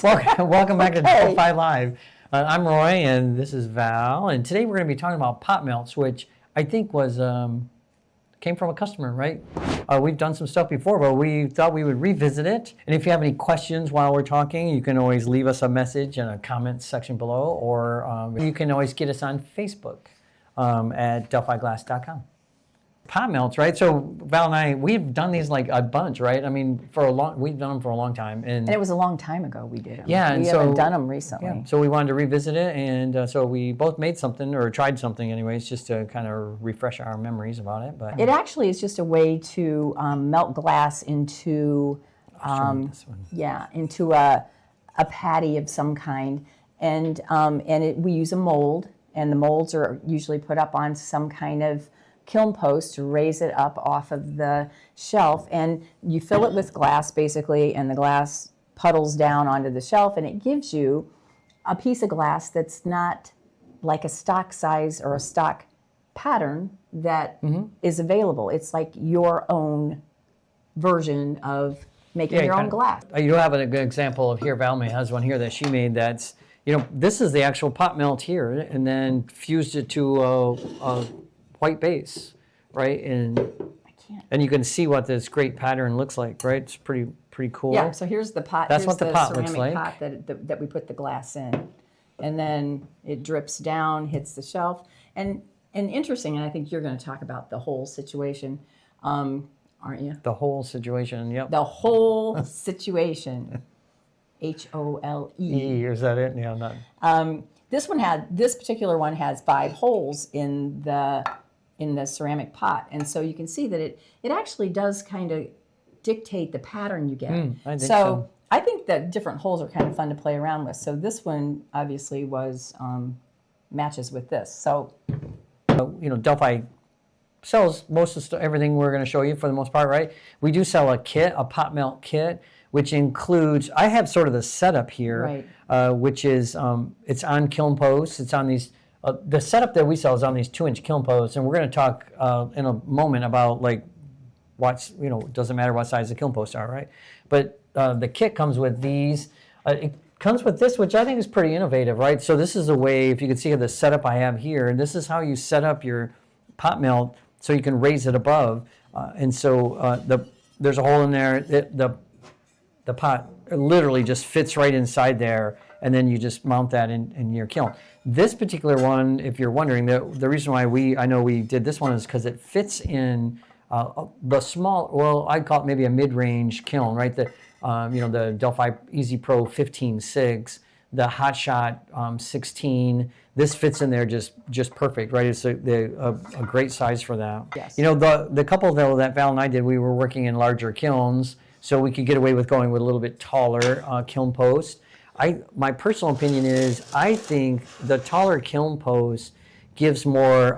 Welcome back to Delphi Live. I'm Roy, and this is Val, and today we're going to be talking about pot melts, which I think was came from a customer, right? We've done some stuff before, but we thought we would revisit it. And if you have any questions while we're talking, you can always leave us a message in a comment section below, or you can always get us on Facebook at delphiglass.com. Pot melts, right? So Val and I, we've done these like a bunch, right? I mean, we've done them for a long time, and it was a long time ago we did them. Yeah, we haven't done them recently. Yeah, so we wanted to revisit it, and so we both made something or tried something, anyways, just to kind of refresh our memories about it. But it actually is just a way to melt glass into, into a patty of some kind, and we use a mold, and the molds are usually put up on some kind of kiln post to raise it up off of the shelf, and you fill it with glass basically, and the glass puddles down onto the shelf, and it gives you a piece of glass that's not like a stock size or a stock pattern that is available. It's like your own version of making your own glass. You have a good example of here. Valmy has one here that she made that's, this is the actual pot melt here, and then fused it to a white base, right? And you can see what this great pattern looks like, right? It's pretty cool. Yeah. So here's the pot. That's what the pot looks like. Pot that we put the glass in, and then it drips down, hits the shelf, and interesting. And I think you're going to talk about the whole situation, aren't you? The whole situation. Yep. The whole situation. HOLE. Is that it? Yeah. Not. This particular one has 5 holes in the ceramic pot, and so you can see that it actually does kind of dictate the pattern you get. I think so. I think that different holes are kind of fun to play around with. So this one obviously was matches with this. So Delphi sells most of everything we're going to show you for the most part, right? We do sell a kit, a pot melt kit, which includes, I have sort of the setup here, right. Which is, it's on kiln posts. It's on these, the setup that we sell is on these 2-inch kiln posts, and we're going to talk in a moment about like what's, doesn't matter what size the kiln posts are, right? But the kit comes with these. It comes with this, which I think is pretty innovative, right? So this is a way, if you can see the setup I have here, and this is how you set up your pot melt so you can raise it above. And so there's a hole in there. The pot literally just fits right inside there, and then you just mount that in your kiln. This particular one, if you're wondering, the reason why I know we did this one is because it fits in the small, well, I'd call it maybe a mid-range kiln, right? The Delphi Easy Pro 15.6, the Hot Shot 16. This fits in there just perfect, right? It's a great size for that. Yes. The couple though that Val and I did, we were working in larger kilns, so we could get away with going with a little bit taller kiln post. My personal opinion is I think the taller kiln post gives more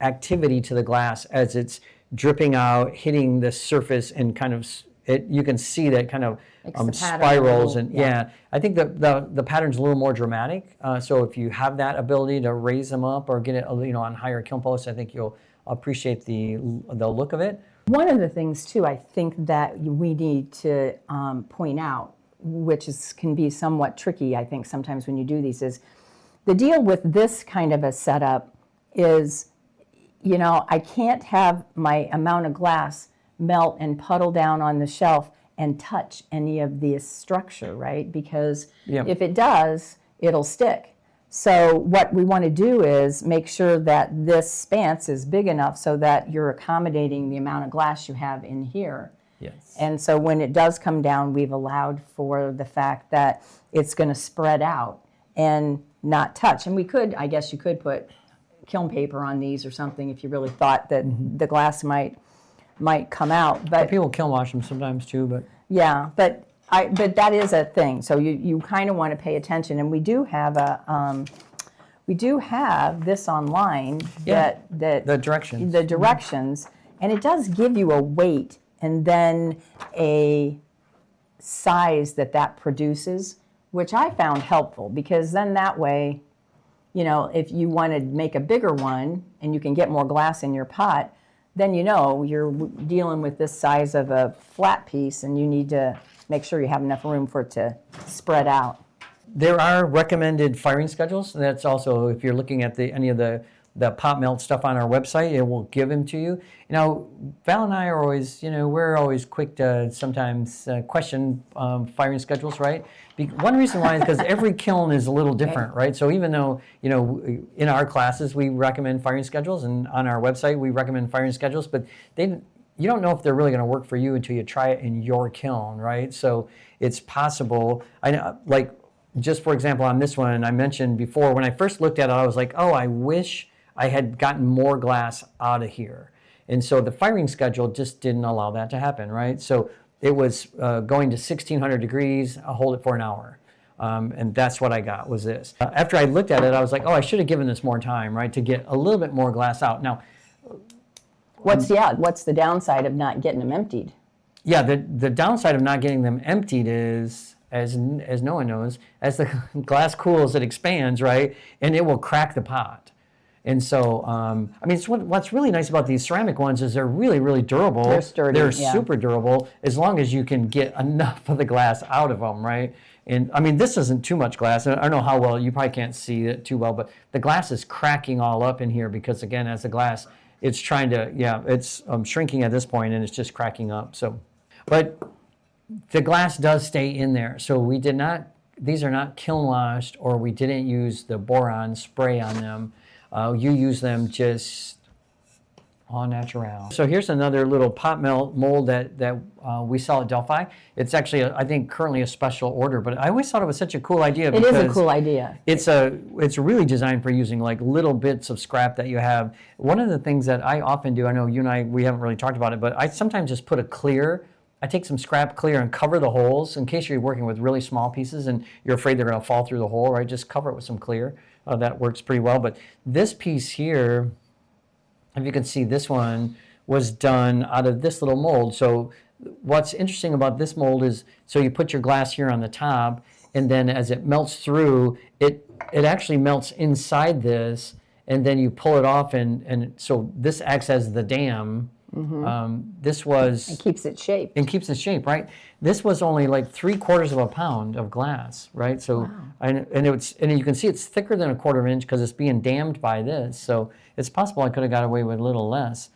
activity to the glass as it's dripping out, hitting the surface, and kind of you can see that kind of spirals and I think the pattern's a little more dramatic. So if you have that ability to raise them up or get it on higher kiln posts, I think you'll appreciate the look of it. One of the things too, I think that we need to point out, which can be somewhat tricky, I think sometimes when you do these, is the deal with this kind of a setup is, I can't have my amount of glass melt and puddle down on the shelf and touch any of this structure, right? Because if it does, it'll stick. So what we want to do is make sure that this spanse is big enough so that you're accommodating the amount of glass you have in here. Yes. And so when it does come down, we've allowed for the fact that it's going to spread out and not touch. And I guess you could put kiln paper on these or something if you really thought that the glass might come out. But people kiln wash them sometimes too. But yeah, but that is a thing. So you kind of want to pay attention. And we do have this online the directions. And it does give you a weight and then a size that produces, which I found helpful, because then that way, if you want to make a bigger one and you can get more glass in your pot, then you're dealing with this size of a flat piece, and you need to make sure you have enough room for it to spread out. There are recommended firing schedules. That's also, if you're looking at any of the Pot Melt stuff on our website, it will give them to you. Val and I are always, we're always quick to sometimes question firing schedules, right? One reason why is because every kiln is a little different, right? So even though, in our classes we recommend firing schedules, and on our website we recommend firing schedules, but you don't know if they're really going to work for you until you try it in your kiln, right? So it's possible. I know, like, just for example, on this one, I mentioned before, when I first looked at it, I was like, oh, I wish I had gotten more glass out of here. And so the firing schedule just didn't allow that to happen, right? So it was going to 1600 degrees, I'll hold it for an hour. And that's what I got, was this. After I looked at it, I was like, oh, I should have given this more time, right, to get a little bit more glass out. Now, what's the downside of not getting them emptied? Yeah, the downside of not getting them emptied is, as no one knows, as the glass cools, it expands, right, and it will crack the pot. And so, what's really nice about these ceramic ones is they're really, really durable. They're sturdy. They're super durable, as long as you can get enough of the glass out of them, right? And this isn't too much glass. I don't know how well, you probably can't see it too well, but the glass is cracking all up in here because, again, as the glass, it's trying to, it's shrinking at this point, and it's just cracking up. So, but the glass does stay in there. So these are not kiln washed, or we didn't use the boron spray on them. You use them just au naturel. So here's another little pot melt mold that we sell at Delphi. It's actually, I think, currently a special order, but I always thought it was such a cool idea. It is a cool idea. It's really designed for using like little bits of scrap that you have. One of the things that I often do, I know you and I, we haven't really talked about it, but I sometimes just put I take some scrap clear and cover the holes in case you're working with really small pieces and you're afraid they're going to fall through the hole, right? Just cover it with some clear. That works pretty well. But this piece here, if you can see, this one was done out of this little mold. So what's interesting about this mold is, so you put your glass here on the top, and then as it melts through, it actually melts inside this, and then you pull it off, and so this acts as the dam. This was... It keeps it shaped. It keeps it shaped, right? This was only like 3/4 pound of glass, right? So, wow. and you can see it's thicker than 1/4 inch because it's being dammed by this. So it's possible I could have got away with a little less.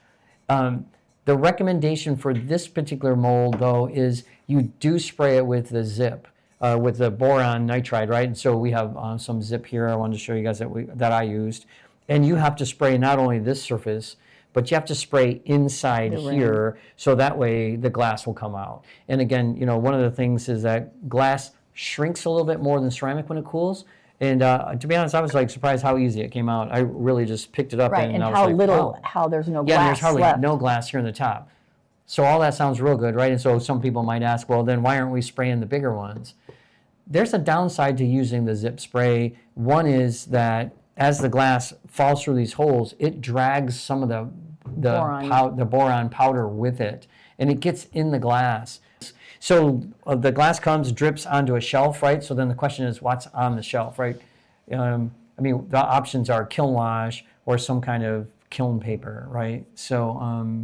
The recommendation for this particular mold, though, is you do spray it with the zip, with the boron nitride, right? And so we have some zip here. I wanted to show you guys that I used. And you have to spray not only this surface, but you have to spray inside here, so that way the glass will come out. And again, one of the things is that glass shrinks a little bit more than ceramic when it cools. And to be honest, I was like surprised how easy it came out. I really just picked it up, and I was how like, little, wow. how there's no glass Yeah, there's hardly left. no glass here in the top. So all that sounds real good, right? And so some people might ask, well, then why aren't we spraying the bigger ones? There's a downside to using the zip spray. One is that as the glass falls through these holes, it drags some of the boron powder with it, and it gets in the glass. So the glass drips onto a shelf, right? So then the question is, what's on the shelf, right? The options are kiln wash or some kind of kiln paper, right? So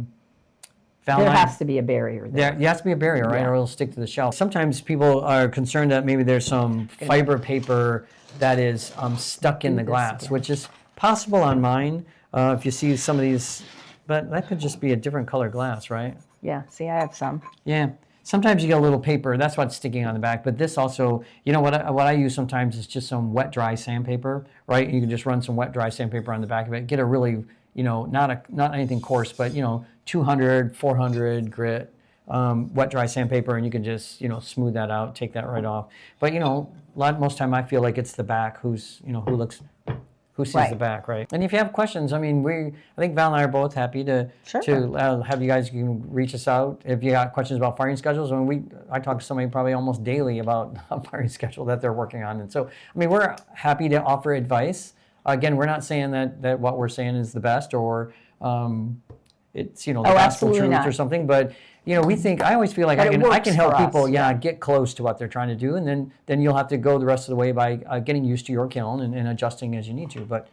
there has to be a barrier there. There has to be a barrier, right? Or it'll stick to the shelf. Sometimes people are concerned that maybe there's some fiber paper that is stuck in the glass, which is possible on mine. If you see some of these, but that could just be a different color glass, right? Yeah, see, I have some. Yeah. Sometimes you get a little paper, that's what's sticking on the back, but this also, what I use sometimes is just some wet, dry sandpaper, right? You can just run some wet, dry sandpaper on the back of it, get a really, not anything coarse, but, 200, 400 grit wet, dry sandpaper, and you can just, smooth that out, take that right off. But, most time I feel like it's the back who sees the back, right? And if you have questions, I think Val and I are both happy to have you guys, you can reach us out if you got questions about firing schedules. I talk to somebody probably almost daily about a firing schedule that they're working on. And so, we're happy to offer advice. Again, we're not saying that what we're saying is the best or it's, the gospel truth or something, but we think, I always feel like I can help people, get close to what they're trying to do, and then you'll have to go the rest of the way by getting used to your kiln and adjusting as you need to. But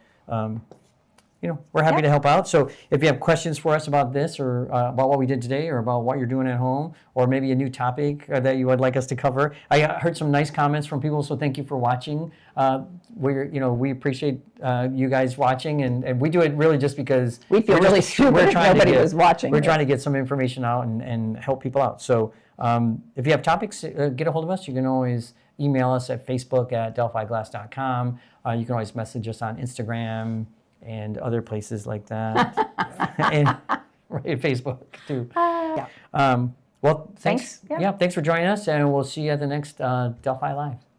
we're happy Yeah. to help out. So if you have questions for us about this or about what we did today or about what you're doing at home or maybe a new topic that you would like us to cover, I heard some nice comments from people, so thank you for watching. We appreciate you guys watching, and we do it really just because we feel really stupid if nobody was watching. We're trying to get some information out and help people out. So if you have topics, get a hold of us. You can always email us at facebook@delphiglass.com. You can always message us on Instagram and other places like that. And Facebook too. Yeah. Well, thanks. Thanks. Yeah. Thanks for joining us, and we'll see you at the next Delphi Live.